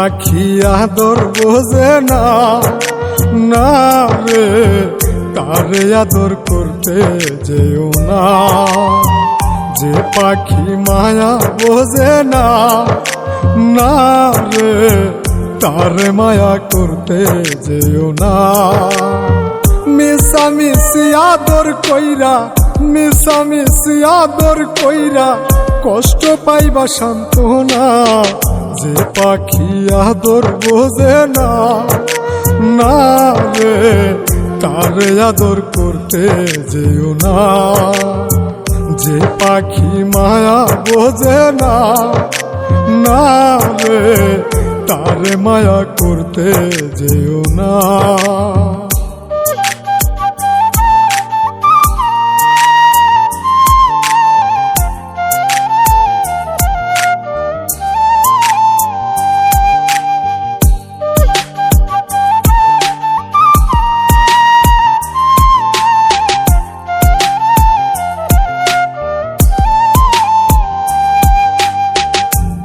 পাখি আদর বোঝে না, না রে তারে আদর করতে যেও না। যে পাখি মায়া বোঝে না, না রে তারে মায়া করতে যেও না। মিশামিশি আদর কইরা, মিশামিশি আদর কইরা কষ্ট পাইবা সান্ত্বনা। যে পাখি আদর বোঝে না, না রে তারে আদর করতে যেও না। যে পাখি মায়া বোঝে না, না রে তারে মায়া করতে যেও না।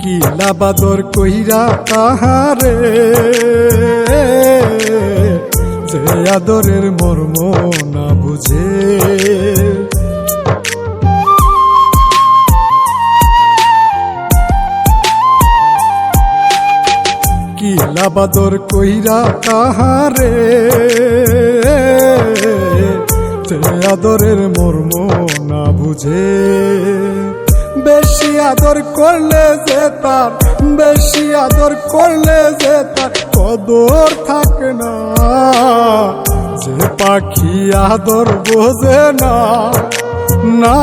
কিলা বাদর কইরা তাহারে, যে আদরের মর্ম না বুঝে। কিলা বাদর কইরা তাহারে, যে আদরের মর্ম না বুঝে। বেশি আদর করলে যে তার, বেশি আদর করলে যে তার কদর থাকে না। যে পাখি আদর বোঝে না, না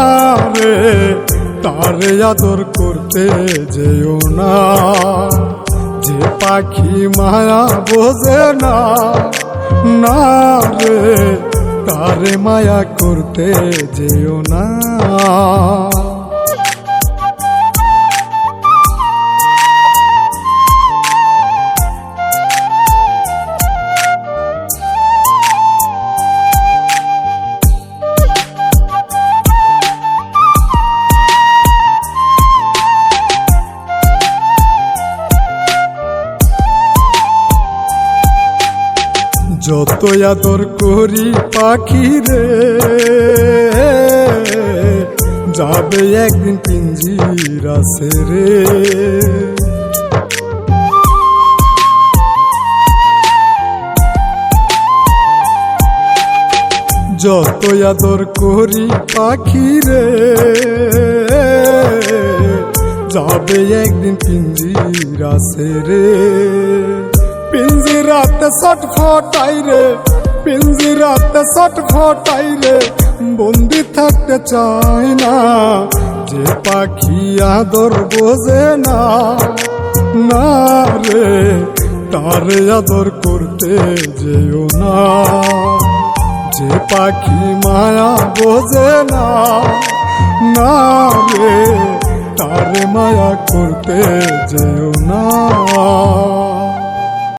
রে তারে আদর করতে যেও না। যে পাখি মায়া বোঝে না, না রে তারে মায়া করতে যেও না। যত আদর করি পাখি রে, যাবে একদিন পিঞ্জিরা ছেড়ে। যত আদর করি পাখি রে, যাবে একদিন পিঞ্জিরা ছেড়ে। পিঞ্জিরাতে ছটফটাই রে, পিঞ্জিরাতে ছটফটাই রে, বন্দি থাকতে চায় না। যে পাখি আদর বোঝে না, না রে তারে আদর করতে যেও না। যে পাখি মায়া বোঝে না, না রে তারে মায়া করতে যেও না।